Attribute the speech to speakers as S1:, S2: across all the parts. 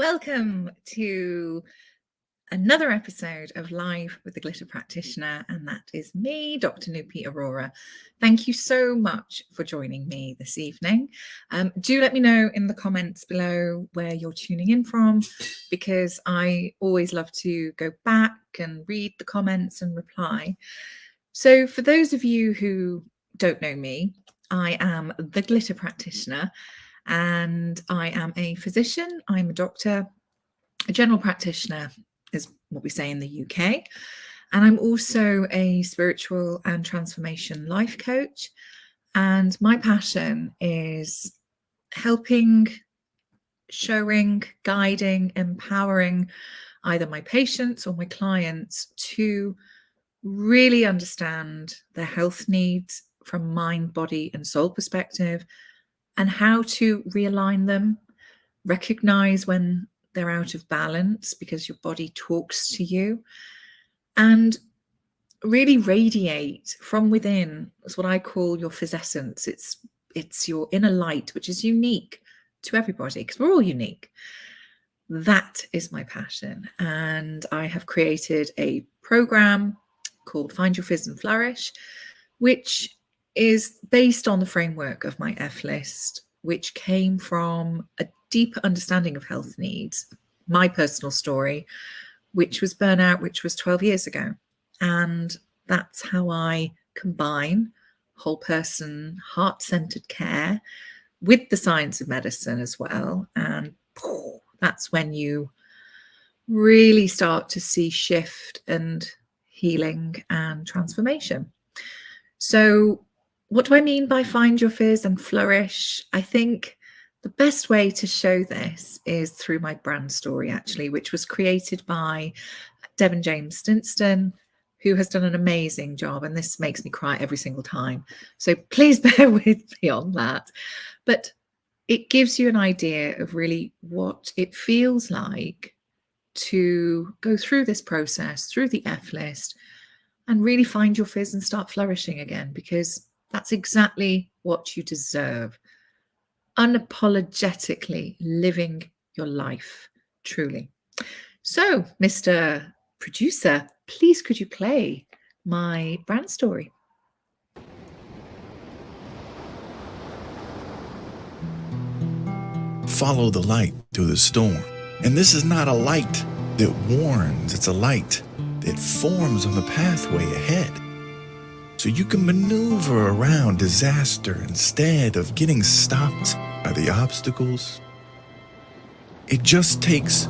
S1: Welcome to another episode of Live with the Glitter Practitioner, and that is me, Dr. Nupi Aurora. Thank you so much for joining me this evening. Do let me know in the comments below where you're tuning in from, because I always love to go back and read the comments and reply. So for those of you who don't know me, I am the Glitter Practitioner, and I am a physician. I'm a doctor, a general practitioner is what we say in the UK. And I'm also a spiritual and transformation life coach. And my passion is helping, showing, guiding, empowering either my patients or my clients to really understand their health needs from mind, body, and soul perspective, and how to realign them, recognize when they're out of balance because your body talks to you, and really radiate from within. That's what I call your physessence. It's your inner light, which is unique to everybody because we're all unique. That is my passion. And I have created a program called Find Your Fizz and Flourish, which is based on the framework of my F-list, which came from a deeper understanding of health needs, my personal story, which was burnout, which was 12 years ago. And that's how I combine whole person, heart-centered care with the science of medicine as well. And that's when you really start to see shift and healing and transformation. So what do I mean by find your fizz and flourish? I think the best way to show this is through my brand story, actually, which was created by Devon James Stinston, who has done an amazing job. And this makes me cry every single time. So please bear with me on that. But it gives you an idea of really what it feels like to go through this process, through the F-list, and really find your fizz and start flourishing again, because that's exactly what you deserve. Unapologetically living your life, truly. So, Mr. Producer, please could you play my brand story?
S2: Follow the light through the storm. And this is not a light that warns, it's a light that forms on the pathway ahead. So you can maneuver around disaster instead of getting stopped by the obstacles. It just takes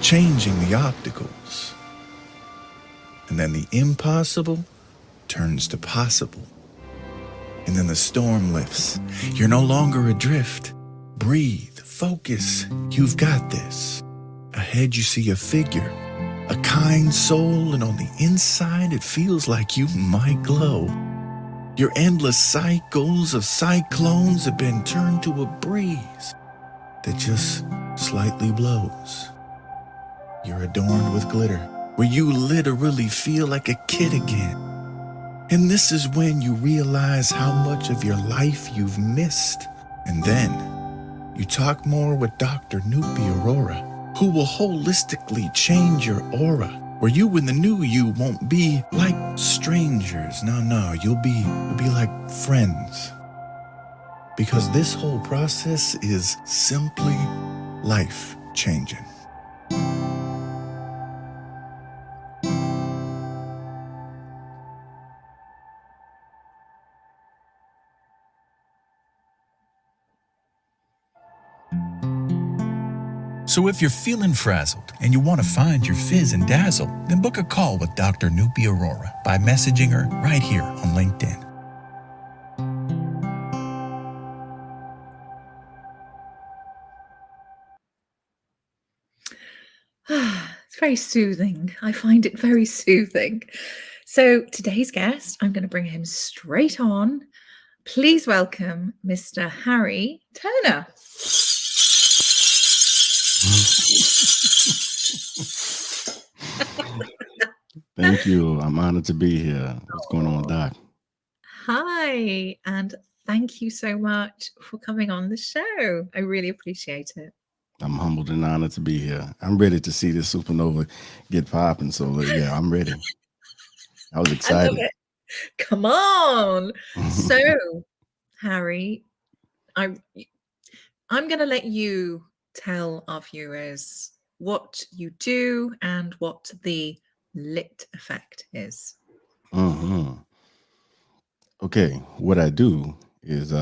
S2: changing the obstacles. And then the impossible turns to possible. And then the storm lifts. You're no longer adrift. Breathe, focus, you've got this. Ahead you see a figure, a kind soul, and on the inside it feels like you might glow. Your endless cycles of cyclones have been turned to a breeze that just slightly blows. You're adorned with glitter, where you literally feel like a kid again. And this is when you realize how much of your life you've missed. And then you talk more with Dr. Nupi Aurora, who will holistically change your aura, where you and the new you won't be like strangers. No, you'll be like friends. Because this whole process is simply life-changing. So if you're feeling frazzled and you want to find your fizz and dazzle, then book a call with Dr. Nupi Aurora by messaging her right here on LinkedIn.
S1: It's very soothing. I find it very soothing. So today's guest, I'm going to bring him straight on. Please welcome Mr. Harry Turner.
S3: Thank you. I'm honored to be here. What's going on, Doc?
S1: Hi, and thank you so much for coming on the show. I really appreciate it.
S3: I'm humbled and honored to be here. I'm ready to see this supernova get popping. So yeah, I'm ready. I was
S1: I love
S3: excited.
S1: it. Come on. So, Harry, I I'm going to let you tell our viewers what you do and what the lit effect is.
S3: hmm Okay, what I do is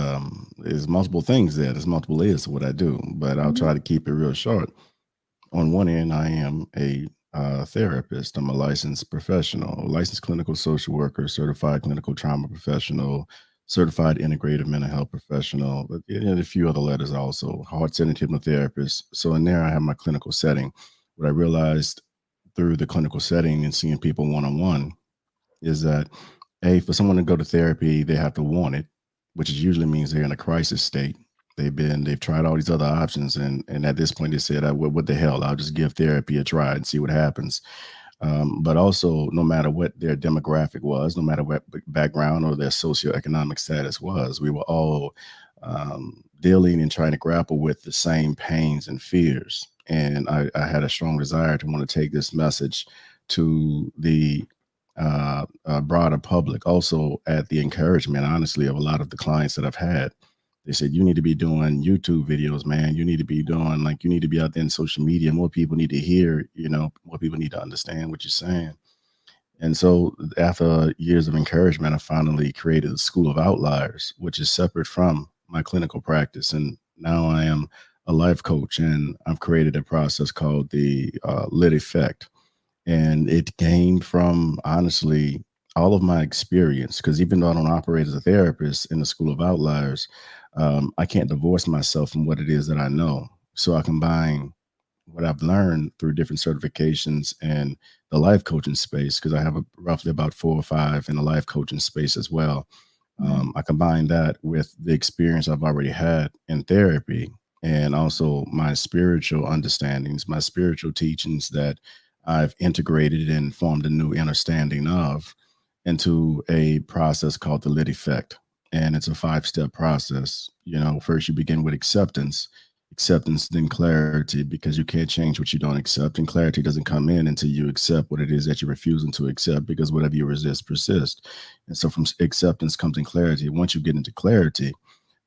S3: multiple things there. There's multiple layers to what I do, but I'll
S1: Mhm.
S3: try to keep it real short. On one end, I am a therapist. I'm a licensed professional, licensed clinical social worker, certified clinical trauma professional, certified integrative mental health professional, but and a few other letters also, heart-centered hypnotherapist. So in there, I have my clinical setting. What I realized through the clinical setting and seeing people one-on-one is that for someone to go to therapy, they have to want it, which usually means they're in a crisis state. They've tried all these other options, and at this point they said, what the hell? I'll just give therapy a try and see what happens. But also, no matter what their demographic was, no matter what background or their socioeconomic status was, we were all dealing and trying to grapple with the same pains and fears. And I had a strong desire to want to take this message to the broader public. Also, at the encouragement, honestly, of a lot of the clients that I've had, they said, you need to be doing YouTube videos, man. You need to be doing, like, you need to be out there in social media. More people need to hear, more people need to understand what you're saying. And so after years of encouragement, I finally created the School of Outliers, which is separate from my clinical practice. And now I am a life coach, and I've created a process called the Lit Effect. And it came from, honestly, all of my experience. Because even though I don't operate as a therapist in the School of Outliers, I can't divorce myself from what it is that I know. So I combine what I've learned through different certifications and the life coaching space, because I have roughly about 4 or 5 in the life coaching space as well.
S1: Mm.
S3: I combine that with the experience I've already had in therapy, and also my spiritual understandings, my spiritual teachings that I've integrated and formed a new understanding of, into a process called the Lit Effect. And it's a 5-step process. First you begin with acceptance, then clarity, because you can't change what you don't accept. And clarity doesn't come in until you accept what it is that you're refusing to accept, because whatever you resist persists. And so from acceptance comes in clarity. Once you get into clarity,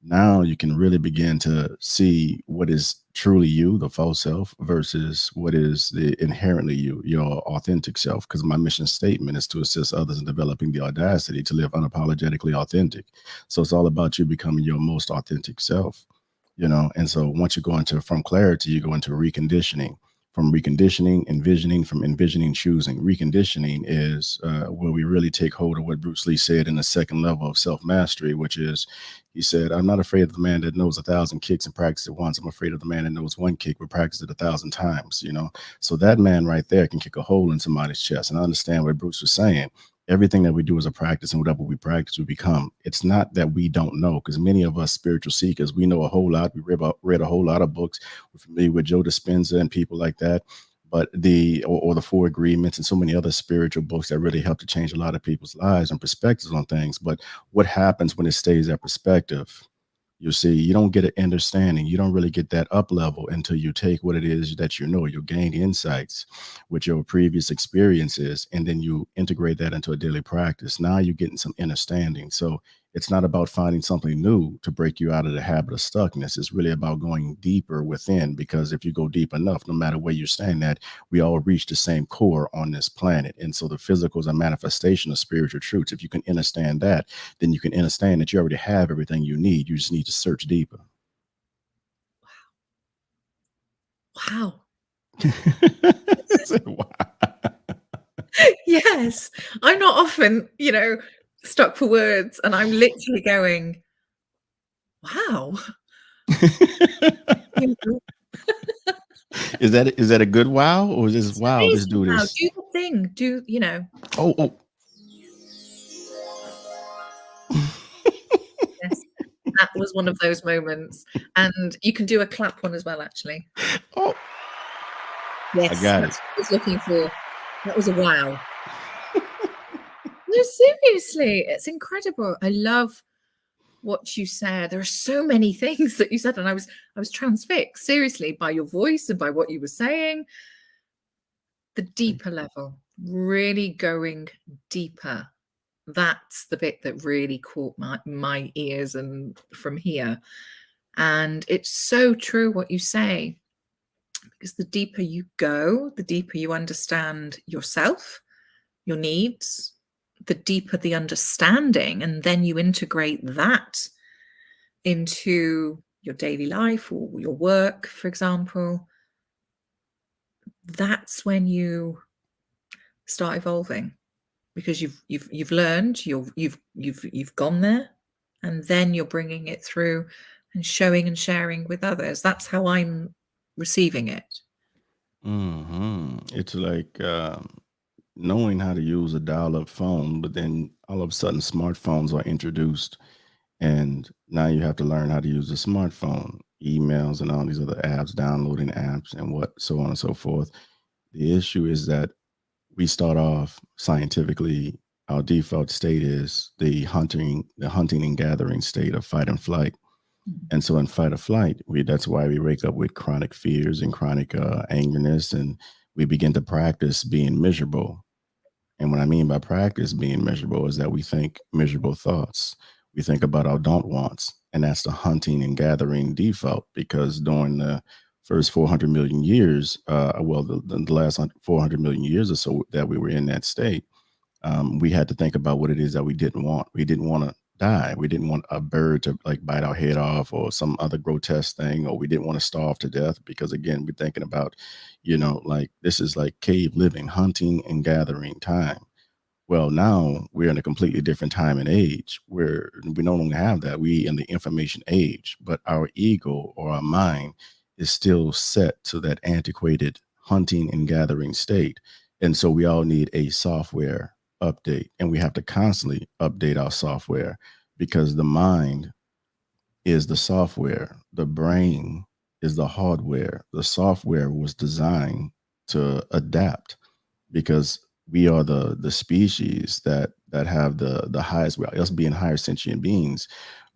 S3: now you can really begin to see what is truly you, the false self, versus what is the inherently you, your authentic self. Because my mission statement is to assist others in developing the audacity to live unapologetically authentic. So it's all about you becoming your most authentic self. And so once you go into from clarity, you go into reconditioning. From reconditioning, envisioning, from envisioning, choosing. Reconditioning is where we really take hold of what Bruce Lee said in the second level of self mastery, which is, he said, I'm not afraid of the man that knows 1,000 kicks and practice it once. I'm afraid of the man that knows one kick but practice it 1,000 times. So that man right there can kick a hole in somebody's chest. And I understand what Bruce was saying. Everything that we do is a practice, and whatever we practice, we become. It's not that we don't know, because many of us spiritual seekers, we know a whole lot. We read a whole lot of books. We're familiar with Joe Dispenza and people like that. But or the Four Agreements and so many other spiritual books that really help to change a lot of people's lives and perspectives on things. But what happens when it stays at perspective? You see, you don't get an understanding. You don't really get that up level until you take what it is that you know. You'll gain insights with your previous experiences, and then you integrate that into a daily practice. Now you're getting some understanding. So it's not about finding something new to break you out of the habit of stuckness. It's really about going deeper within, because if you go deep enough, no matter where you stand at, we all reach the same core on this planet. And so the physical is a manifestation of spiritual truths. If you can understand that, then you can understand that you already have everything you need. You just need to search deeper.
S1: Wow.
S3: Wow.
S1: Yes. I'm not often, stuck for words, and I'm literally going, wow. You know,
S3: Is that a good wow, or is this
S1: it's an
S3: wow? This
S1: amazing
S3: dude
S1: wow.
S3: is
S1: Do the thing.
S3: oh.
S1: Yes. That was one of those moments. And you can do a clap one as well, actually.
S3: Oh, I
S1: Yes,
S3: got it.
S1: that's what I was looking for. That was a wow. No, seriously, it's incredible. I love what you said. There are so many things that you said, and I was transfixed, seriously, by your voice and by what you were saying. The deeper level, really going deeper. That's the bit that really caught my ears and from here. And it's so true what you say, because the deeper you go, the deeper you understand yourself, your needs, the deeper the understanding, and then you integrate that into your daily life or your work, for example. That's when you start evolving, because you've learned, you've gone there, and then you're bringing it through and showing and sharing with others. That's how I'm receiving it.
S3: It's like knowing how to use a dial-up phone, but then all of a sudden smartphones are introduced, and now you have to learn how to use a smartphone, emails, and all these other apps, downloading apps, and what so on and so forth. The issue is that we start off scientifically. Our default state is the hunting and gathering state of fight and flight. And so in fight or flight, that's why we wake up with chronic fears and chronic angerness, and we begin to practice being miserable. And what I mean by practice being miserable is that we think miserable thoughts. We think about our don't wants, and that's the hunting and gathering default. Because during the first 400 million years, the last 400 million years or so that we were in that state, we had to think about what it is that we didn't want. We didn't want to die. We didn't want a bird to like bite our head off or some other grotesque thing, or we didn't want to starve to death, because again, we're thinking about, like this is like cave living, hunting and gathering time. Well, now we're in a completely different time and age where we no longer have that. We in the information age, but our ego or our mind is still set to that antiquated hunting and gathering state. And so we all need a software update, and we have to constantly update our software, because the mind is the software, the brain is the hardware. The software was designed to adapt, because we are the species that have the highest, well, us being higher sentient beings,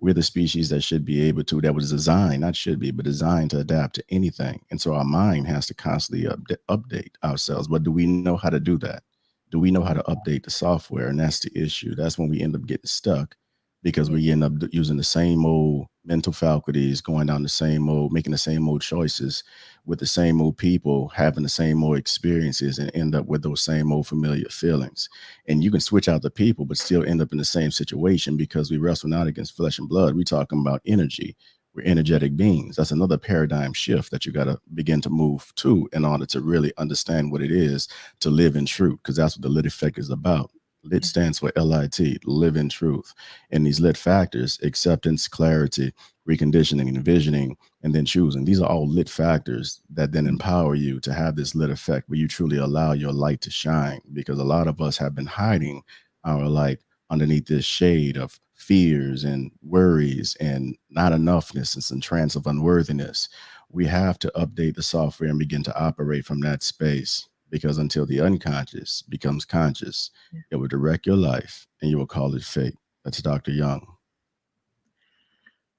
S3: we're the species that should be able to, that was designed, not should be, but designed to adapt to anything. And so our mind has to constantly update ourselves. But do we know how to do that? Do we know how to update the software? And that's the issue. That's when we end up getting stuck, because we end up using the same old mental faculties, going down the same old, making the same old choices with the same old people, having the same old experiences, and end up with those same old familiar feelings. And you can switch out the people, but still end up in the same situation, because we wrestle not against flesh and blood. We're talking about energy. We're energetic beings. That's another paradigm shift that you got to begin to move to in order to really understand what it is to live in truth, because that's what the lit effect is about. Lit stands for L.I.T, live in truth. And these lit factors, acceptance, clarity, reconditioning, envisioning, and then choosing, these are all lit factors that then empower you to have this lit effect where you truly allow your light to shine. Because a lot of us have been hiding our light underneath this shade of fears and worries and not enoughness and some trance of unworthiness. We have to update the software and begin to operate from that space, because until the unconscious becomes conscious, it will direct your life and you will call it fate. That's Dr. Young.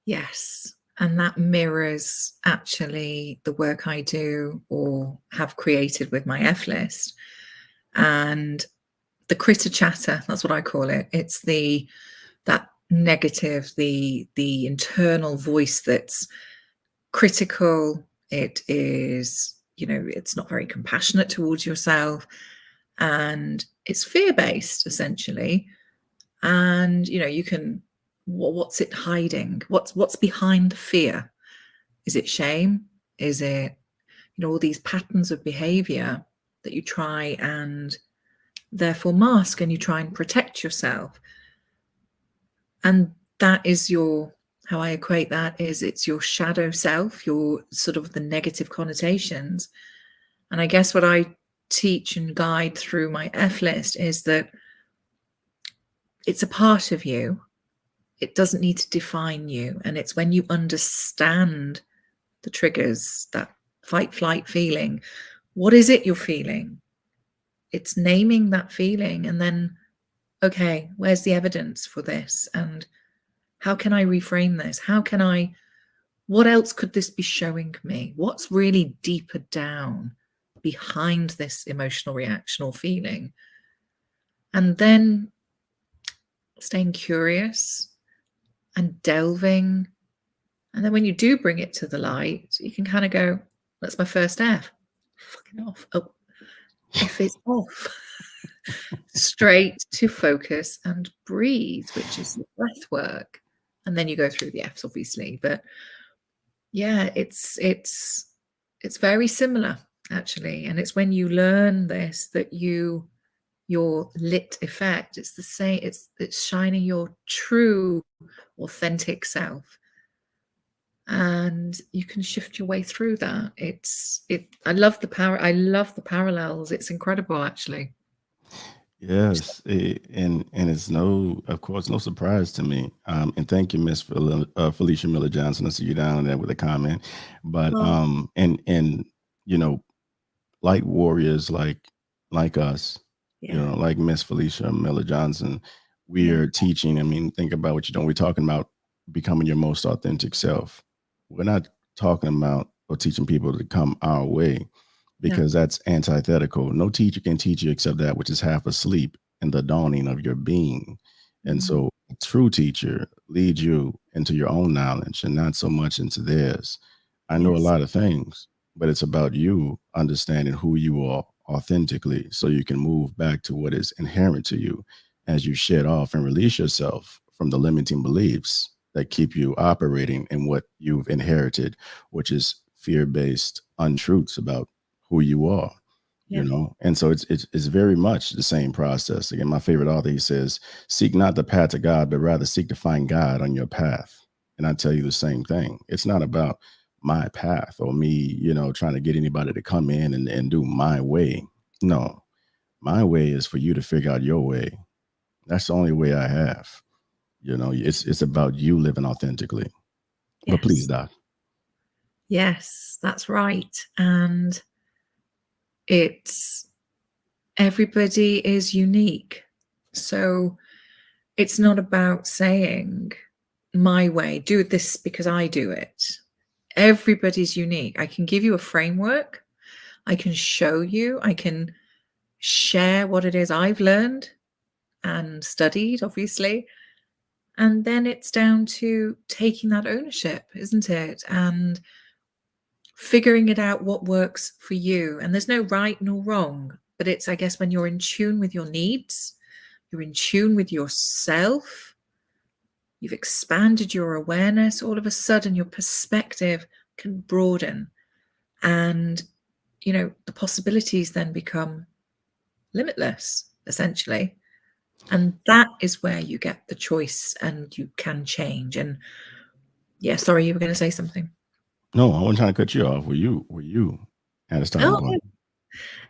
S1: Yes. And that mirrors actually the work I do or have created with my F list. And the critter chatter, that's what I call it. It's that negative, the internal voice that's critical. It is, it's not very compassionate towards yourself, and it's fear-based essentially. And you can, what's it hiding? What's behind the fear? Is it shame? Is it all these patterns of behavior that you try and therefore mask, and you try and protect yourself? And that is how I equate that is, it's your shadow self, your sort of the negative connotations. And I guess what I teach and guide through my F list is that it's a part of you. It doesn't need to define you. And it's when you understand the triggers, that fight, flight feeling, what is it you're feeling? It's naming that feeling, and then, okay, where's the evidence for this? And How can I reframe this? What else could this be showing me? What's really deeper down behind this emotional reaction or feeling? And then staying curious and delving. And then when you do bring it to the light, you can kind of go, that's my first F. Fucking off. Oh, F is off. Straight to focus and breathe, which is the breath work. And then you go through the F's, obviously. But yeah, it's very similar, actually. And it's when you learn this that your lit effect, it's the same, it's shining your true authentic self, and you can shift your way through that. I love the parallels. It's incredible, actually.
S3: Yes, and it's of course, no surprise to me. And thank you, Miss Felicia Miller Johnson. I see you down there with a comment. But
S1: Oh,
S3: and you know, light warriors like us,
S1: yeah,
S3: like Miss Felicia Miller Johnson, we
S1: yeah,
S3: are teaching. I mean, think about what you're doing. We're talking about becoming your most authentic self. We're not talking about or teaching people to come our way,
S1: no,
S3: because that's antithetical. No teacher can teach you except that which is half asleep in the dawning of your being. And
S1: mm,
S3: so a true teacher leads you into your own knowledge and not so much into theirs. I know a
S1: yes,
S3: lot of things, but it's about you understanding who you are authentically so you can move back to what is inherent to you as you shed off and release yourself from the limiting beliefs that keep you operating in what you've inherited, which is fear-based untruths about who you are.
S1: yeah,
S3: And so it's very much the same process. Again, my favorite author, he says, seek not the path to God, but rather seek to find God on your path. And I tell you the same thing. It's not about my path or me, trying to get anybody to come in and do my way. No, my way is for you to figure out your way. That's the only way I have. It's about you living authentically. But please,
S1: yes,
S3: Doc.
S1: yes, that's right. And it's everybody is unique. So it's not about saying my way, do this because I do it. Everybody's unique. I can give you a framework. I can show you. I can share what it is I've learned and studied, obviously. And then it's down to taking that ownership, isn't it? And figuring it out what works for you. And there's no right nor wrong, but it's, I guess, when you're in tune with your needs, you're in tune with yourself, you've expanded your awareness, all of a sudden your perspective can broaden. And, the possibilities then become limitless, essentially. And that is where you get the choice and you can change. And yeah, sorry, you were going to say something.
S3: No, I wasn't trying to cut you off. Were you at a starting
S1: Oh,
S3: point?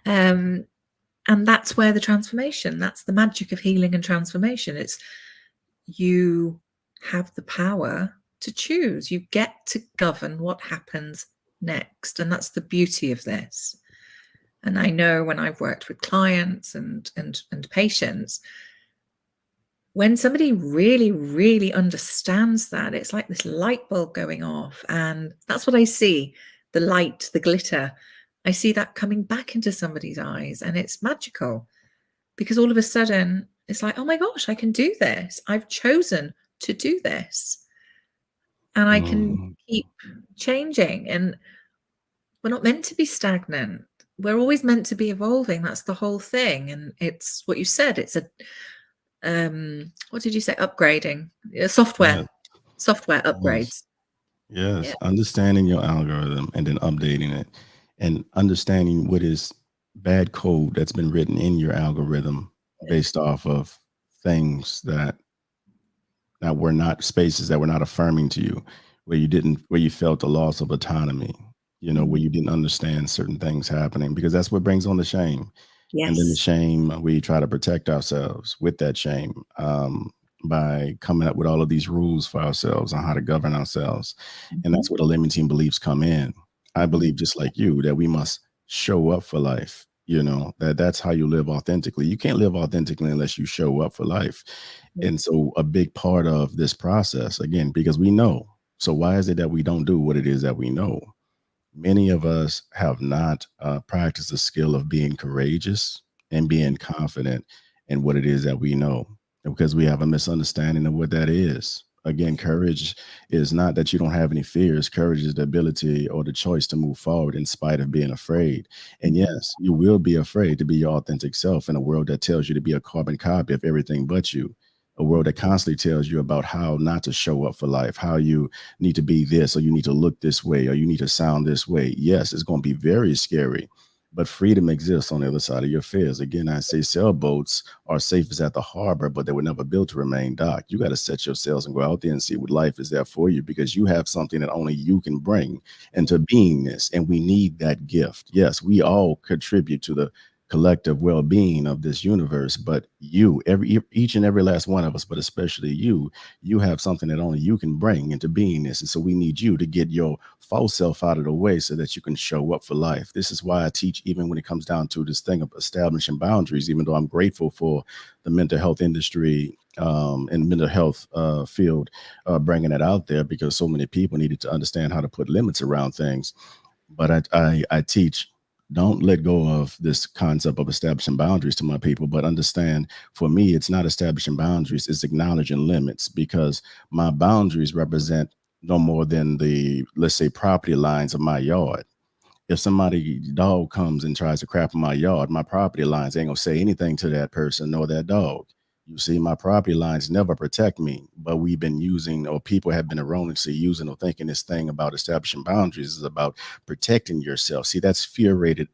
S1: um, and that's where the transformation, that's the magic of healing and transformation. It's you have the power to choose. You get to govern what happens next. And that's the beauty of this. And I know when I've worked with clients and patients, when somebody really, really understands that, it's like this light bulb going off. And that's what I see, the light, the glitter. I see that coming back into somebody's eyes, and it's magical because all of a sudden it's like, oh my gosh, I can do this. I've chosen to do this, and I can
S3: Mhm.
S1: keep changing. And we're not meant to be stagnant. We're always meant to be evolving. That's the whole thing. And it's what you said. It's a what did you say? Upgrading.
S3: Yeah.
S1: Software
S3: Yes.
S1: upgrades. Yeah.
S3: Yes. Understanding your algorithm and then updating it, and understanding what is bad code that's been written in your algorithm based off of things that were not spaces that were not affirming to you, where you felt a loss of autonomy, where
S1: Mm.
S3: you didn't understand certain things happening, because that's what brings on the shame. And then the
S1: Yes.
S3: shame, we try to protect ourselves with that shame, by coming up with all of these rules for ourselves on how to govern ourselves. And that's
S1: Mhm.
S3: where the limiting beliefs come in. I
S1: Mm.
S3: believe, just like you, that we must show up for life, That's how you live authentically. You can't live authentically unless you show up for life.
S1: Yeah.
S3: And so a big part of this process, again, because we know, so why is it that we don't do what it is that we know? Many of us have not practiced the skill of being courageous and being confident in what it is that we know, because we have a misunderstanding of what that is. Again, courage is not that you don't have any fears. Courage is the ability or the choice to move forward in spite of being afraid. And
S1: Mhm.
S3: yes, you will be afraid to be your authentic self in a world that tells you to be a carbon copy of everything but you. A world that constantly tells you about how not to show up for life, how you need to be this, or you need to look this way, or you need to sound this way. Yes, it's going to be very scary, but freedom exists on the other side of your fears. Again, I say sailboats are safest at the harbor, but they were never built to remain docked. You got to set your sails and go out there and see what life is there for you, because you have something that only you can bring into beingness. And we need that gift. Yes, we all contribute to the collective well-being of this universe, but each and every last one of us, but especially you have something that only you can bring into beingness. And so we need you to get your false self out of the way so that you can show up for life. This is why I teach, even when it comes down to this thing of establishing boundaries, even though I'm grateful for the mental health industry and mental health field bringing it out there, because so many people needed to understand how to put limits around things. But I teach, don't let go of this concept of establishing boundaries to my people, but understand, for me, it's not establishing boundaries, it's acknowledging limits, because my boundaries represent no more than the, let's say, property lines of my yard. If somebody dog comes and tries to crap in my yard, my property lines ain't gonna say anything to that person nor that dog. You see, my property lines never protect me, but we've been using, or people have been erroneously using or thinking this thing about establishing boundaries is about protecting yourself. See, that's fear rooted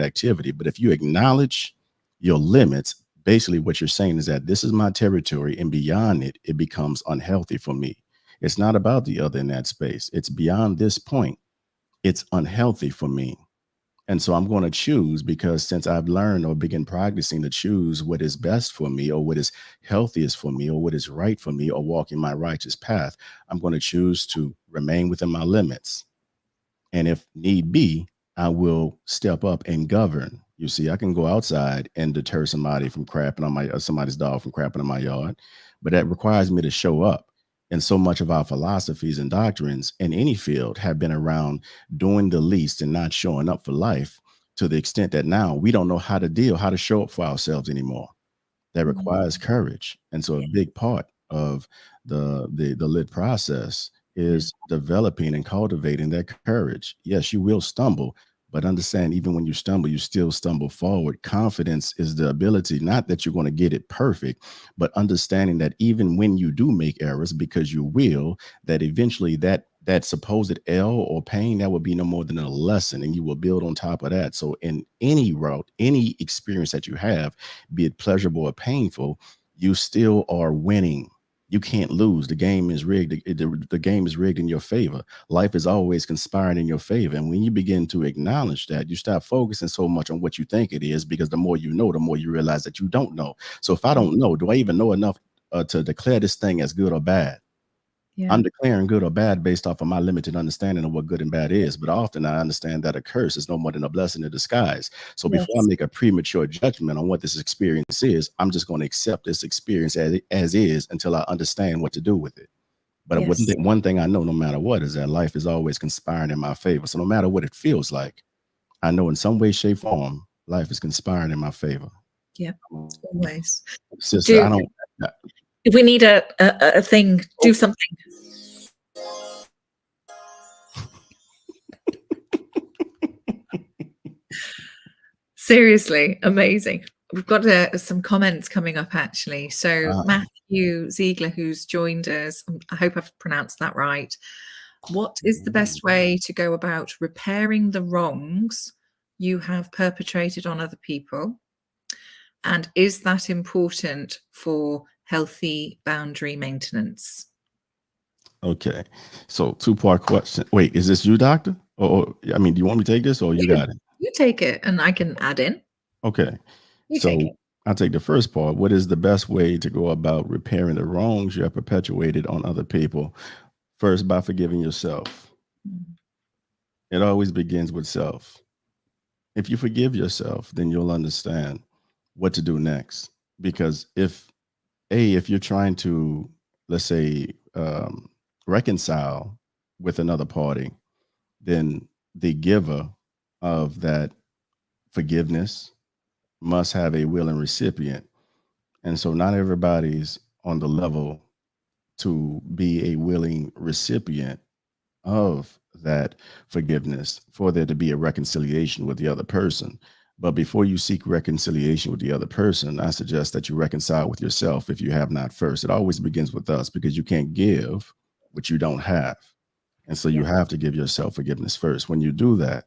S3: activity. But if you acknowledge your limits, basically what you're saying is that this is my territory, and beyond it, it becomes unhealthy for me. It's not about the other in that space. It's beyond this point, it's unhealthy for me. And so I'm going to choose, because since I've learned or begin practicing to choose what is best for me, or what is healthiest for me, or what is right for me, or walking my righteous path, I'm going to choose to remain within my limits. And if need be, I will step up and govern. You see, I can go outside and deter somebody from crapping on my somebody's dog from crapping in my yard, but that requires me to show up. And so much of our philosophies and doctrines in any field have been around doing the least and not showing up for life, to the extent that now we don't know how to show up for ourselves anymore. That
S1: Mhm.
S3: requires courage. And so a
S1: Yeah.
S3: big part of the lit process
S1: Yeah.
S3: is developing and cultivating that courage. Yes, you will stumble, but understand, even when you stumble, you still stumble forward. Confidence is the ability, not that you're going to get it perfect, but understanding that even when you do make errors, because you will, that eventually that supposed L or pain, that will be no more than a lesson, and you will build on top of that. So in any route, any experience that you have, be it pleasurable or painful, you still are winning. You can't lose. The game is rigged. The game is rigged in your favor. Life is always conspiring in your favor. And when you begin to acknowledge that, you stop focusing so much on what you think it is, because the more you know, the more you realize that you don't know. So if I
S1: Yeah.
S3: don't know, do I even know enough to declare this thing as good or bad?
S1: Yeah.
S3: I'm declaring good or bad based off of my limited understanding of what good and bad is. But often I understand that a curse is no more than a blessing in disguise. So before I
S1: Yes.
S3: make a premature judgment on what this experience is, I'm just going to accept this experience as is, until I understand what to do with it. But
S1: Yes.
S3: one thing I know, no matter what, is that life is always conspiring in my favor. So no matter what it feels like, I know in some way, shape, form, life is conspiring in my favor.
S1: Yeah. Always.
S3: Sister,
S1: Do
S3: I don't.
S1: if we need a thing, do
S3: Oh,
S1: something. Seriously, amazing. We've got some comments coming up actually. So
S3: uh,
S1: Matthew Ziegler, who's joined us, I hope I've pronounced that right. What is the best way to go about repairing the wrongs you have perpetrated on other people? And is that important for healthy boundary maintenance?
S3: okay. So two-part question. Wait, is this you, doctor? I mean, do you want me to take this, or you
S1: You,
S3: got it?
S1: you take it and I can add in.
S3: Okay.
S1: You take
S3: So
S1: it.
S3: I'll take the first part. What is the best way to go about repairing the wrongs you have perpetuated on other people? First, by forgiving yourself.
S1: Mm.
S3: It always begins with self. If you forgive yourself, then you'll understand what to do next. Because if you're trying to, let's say, reconcile with another party, then the giver of that forgiveness must have a willing recipient. And so not everybody's on the level to be a willing recipient of that forgiveness for there to be a reconciliation with the other person. But before you seek reconciliation with the other person, I suggest that you reconcile with yourself if you have not first. It always begins with us because you can't give what you don't have. And so you
S1: Yeah.
S3: have to give yourself forgiveness first. When you do that,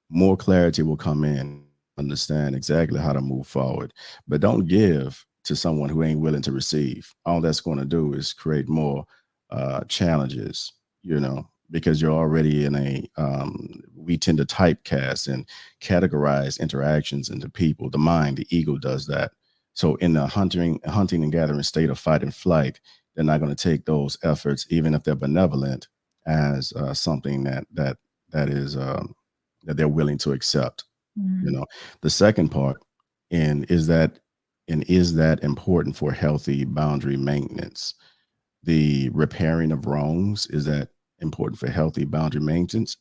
S3: more clarity will come in, understand exactly how to move forward. But don't give to someone who ain't willing to receive. All that's going to do is create more challenges, because you're already in we tend to typecast and categorize interactions into people. The mind, the ego does that. So in the hunting and gathering state of fight and flight, they're not going to take those efforts, even if they're benevolent, as something that is that they're willing to accept.
S1: Mm.
S3: The second part, and is that important for healthy boundary maintenance? The repairing of wrongs, is that important for healthy boundary maintenance?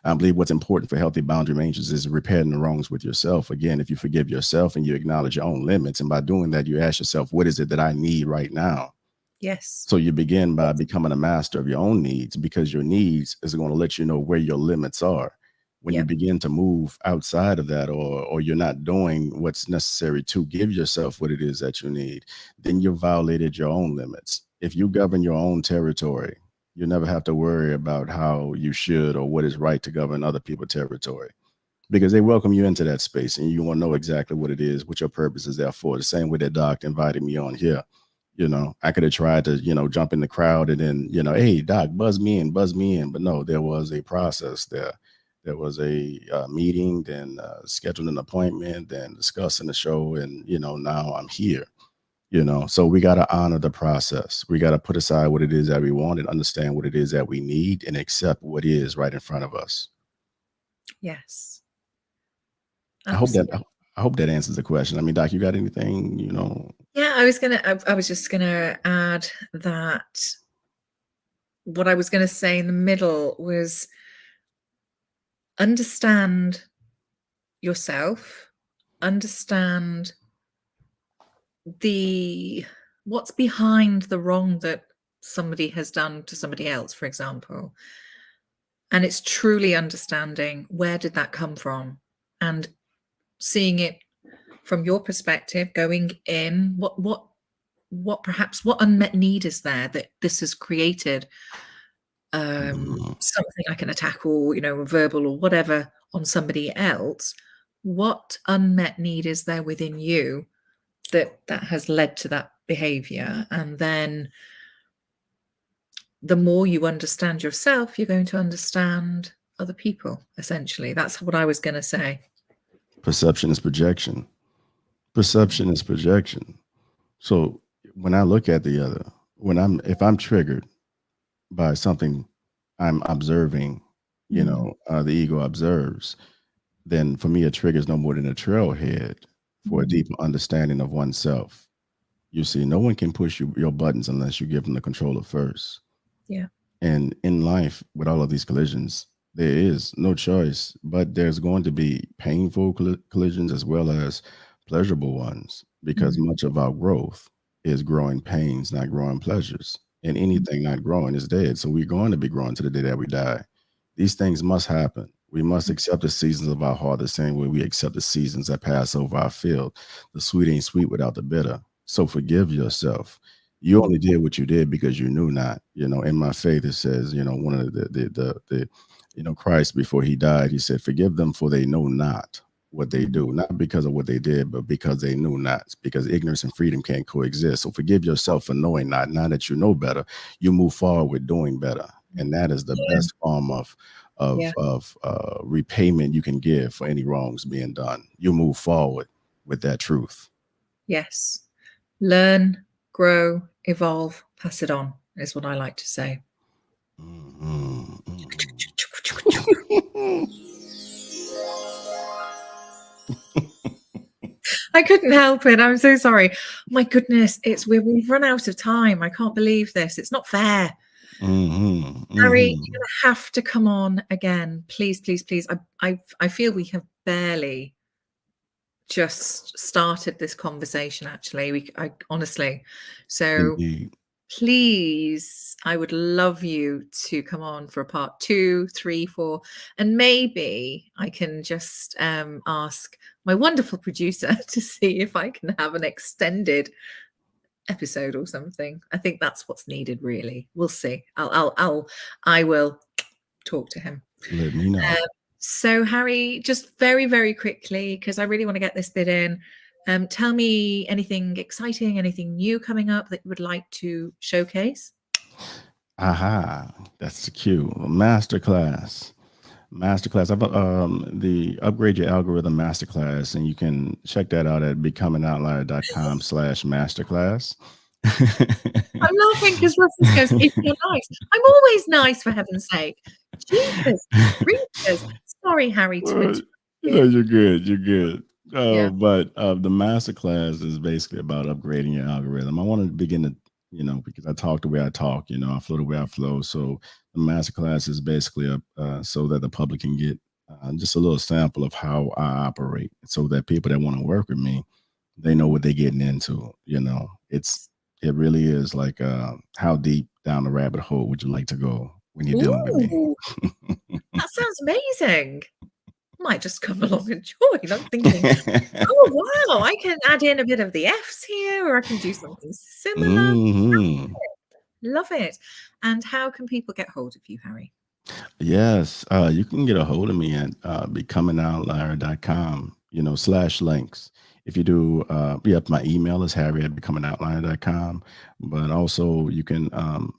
S3: I believe what's important for healthy boundary maintenance is repairing the wrongs with yourself. Again, if you forgive yourself and you acknowledge your own limits, and by doing that, you ask yourself, what is it that I need right now?
S1: Yes.
S3: So you begin by
S1: Yes.
S3: becoming a master of your own needs, because your needs is going to let you know where your limits are. When you
S1: Yep.
S3: begin to move outside of that, or you're not doing what's necessary to give yourself what it is that you need, then you violated your own limits. If you govern your own territory, you never have to worry about how you should or what is right to govern other people's territory, because they welcome you into that space and you want to know exactly what it is, what your purpose is there for. The same way that Doc invited me on here. I could have tried to, jump in the crowd and then, hey, Doc, buzz me in, buzz me in. But no, there was a process there. There was a meeting, then scheduling an appointment, then discussing the show. And, now I'm here, so we got to honor the process. We got to put aside what it is that we want and understand what it is that we need and accept what is right in front of us.
S1: Yes.
S3: I hope that
S1: Absolutely.
S3: I hope that answers the question. I mean, Doc, you got anything,
S1: Yeah, I was just gonna add that what I was gonna say in the middle was understand yourself, understand what's behind the wrong that somebody has done to somebody else, for example. And it's truly understanding where did that come from, and seeing it from your perspective, going in, what perhaps what unmet need is there that this has created
S3: Mm,
S1: something like an attack, or a verbal or whatever on somebody else. What unmet need is there within you that has led to that behavior? And then the more you understand yourself, you're going to understand other people. Essentially, that's what I was going to say.
S3: perception is projection. Perception is projection. So when I look at the other, if I'm triggered by something I'm observing,
S1: Mm,
S3: the ego observes, then for me, a trigger is no more than a trailhead for a
S1: mm,
S3: deeper understanding of oneself. You see, no one can push your buttons unless you give them the controller first.
S1: yeah.
S3: And in life, with all of these collisions, there is no choice, but there's going to be painful collisions as well as pleasurable ones, because
S1: Mm,
S3: much of our growth is growing pains, not growing pleasures. And
S1: mm,
S3: anything not growing is dead. So we're going to be growing to the day that we die. These things must happen. We must accept the seasons of our heart the same way we accept the seasons that pass over our field. The sweet ain't sweet without the bitter. So forgive yourself. You
S1: mm,
S3: only did what you did because you knew not. In my faith, it says, one of the Christ, before he died, he said, forgive them, for they know not what they
S1: mm,
S3: do, not because of what they did, but because they knew not, because ignorance and freedom can't coexist. So forgive yourself for knowing not. Now that you know better, you move forward with doing better. And that is the
S1: yeah.
S3: best form of
S1: Yeah.
S3: repayment you can give for any wrongs being done. You move forward with that truth.
S1: Yes. Learn, grow, evolve, pass it on is what I like to say.
S3: Mhm, mhm.
S1: I couldn't help it. I'm so sorry. My goodness, we've run out of time. I can't believe this. It's not fair. Harry, you're gonna have to come on again. Please, please, please. I feel we have barely just started this conversation, actually. I honestly. So
S3: Indeed.
S1: please, I would love you to come on for a part 2, 3, 4, and maybe I can just ask my wonderful producer to see if I can have an extended episode or something. I think that's what's needed, really. We'll see. I will talk to him.
S3: Let me know.
S1: So, Harry, just very, very quickly, because I really want to get this bit in. Tell me anything exciting, anything new coming up that you would like to showcase.
S3: Aha, that's the cue. Masterclass. Masterclass. I've the Upgrade Your Algorithm Masterclass, and you can check that out at becomingoutlier.com/masterclass.
S1: I'm laughing because Russell goes, if you're nice. I'm always nice, for heaven's sake. Jesus, creatures. Sorry, Harry, to
S3: Well,
S1: interrupt
S3: no,
S1: you.
S3: you're good. You're good.
S1: Yeah.
S3: But the masterclass is basically about upgrading your algorithm. I want to begin to, because I talk the way I talk, I flow the way I flow. So the masterclass is basically so that the public can get just a little sample of how I operate, so that people that want to work with me, they know what they're getting into. It really is like how deep down the rabbit hole would you like to go when you're dealing with me?
S1: Ooh, that sounds amazing. I might just come along and join. I'm thinking, oh, wow, I can add in a bit of the F's here, or I can do something similar.
S3: Mhm.
S1: Love it. And how can people get hold of you, Harry?
S3: Yes, you can get a hold of me at becomingoutlier.com, /links. If you do, my email is harry@becomingoutlier.com, but also you can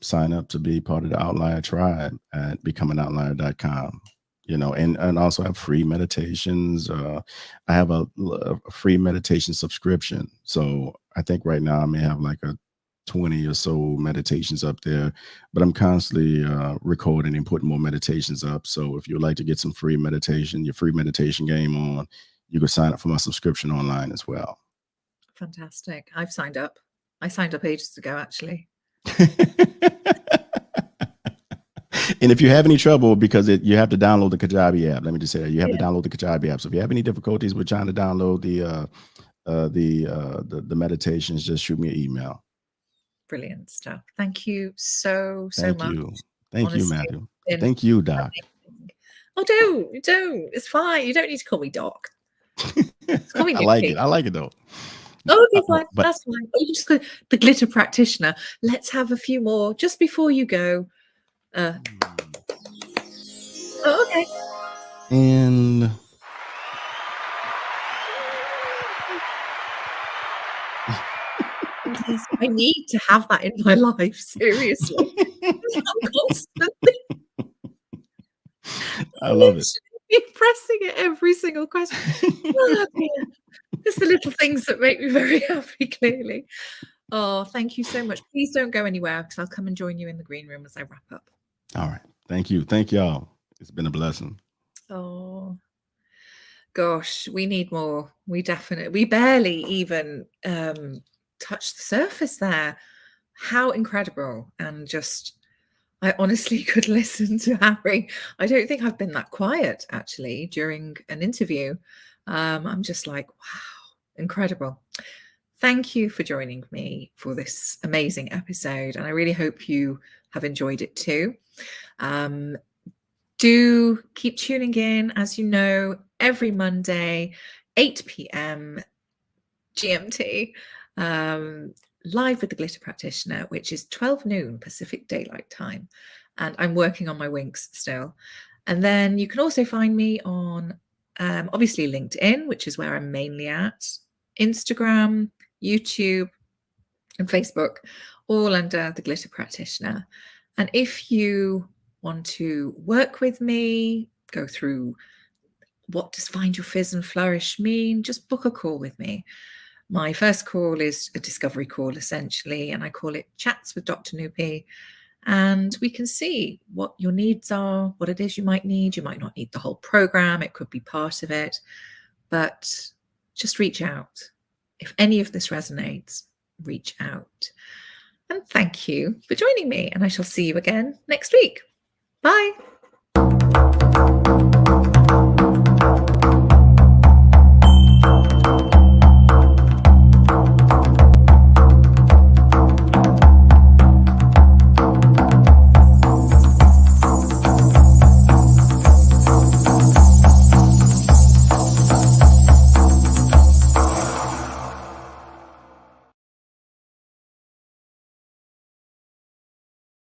S3: sign up to be part of the Outlier Tribe at becomingoutlier.com. And also have free meditations. I have a free meditation subscription. So I think right now I may have like a 20 or so meditations up there, but I'm constantly recording and putting more meditations up. So if you'd like to get some free meditation, your free meditation game on, you can sign up for my subscription online as well.
S1: Fantastic. I've signed up. I signed up ages ago, actually.
S3: And if you have any trouble, because you have to download the Kajabi app, let me just say that you have to download the Kajabi app. So if you have any difficulties with trying to download the meditations, just shoot me an email.
S1: Brilliant stuff. Thank you so
S3: Thank
S1: much.
S3: you. Thank you,
S1: Honestly,
S3: Matthew.
S1: it's been
S3: Thank you, Doc.
S1: amazing. Oh, don't. It's fine. You don't need to call me Doc. Call me
S3: I like it.
S1: Nuki.
S3: I like it though.
S1: Oh, okay, fine.
S3: But
S1: That's fine. Oh, you just go the glitter practitioner. Let's have a few more just before you go. Oh, okay.
S3: and
S1: I need to have that in my life, seriously. I'm constantly
S3: I love it.
S1: literally pressing it every single question. Oh, dear. It's the little things that make me very happy, clearly. Oh, thank you so much. Please don't go anywhere, because I'll come and join you in the green room as I wrap up.
S3: All right. Thank you. Thank y'all. It's been a blessing.
S1: Oh, gosh, we need more. We barely even touched the surface there. How incredible. And just, I honestly could listen to Harry. I don't think I've been that quiet, actually, during an interview. I'm just like, wow, incredible. Thank you for joining me for this amazing episode, and I really hope you have enjoyed it too. Do keep tuning in, as you know, every Monday, 8 p.m. GMT, live with the Glitter Practitioner, which is 12 noon Pacific Daylight Time. And I'm working on my winks still. And then you can also find me on, obviously, LinkedIn, which is where I'm mainly at, Instagram, YouTube, and Facebook, all under the Glitter Practitioner. And if you want to work with me, go through what does Find Your Fizz and Flourish mean, just book a call with me. My first call is a discovery call, essentially, and I call it Chats with Dr. Nupi. And we can see what your needs are, what it is you might need. You might not need the whole program. It could be part of it, but just reach out. if any of this resonates, reach out. And thank you for joining me, and I shall see you again next week. Bye.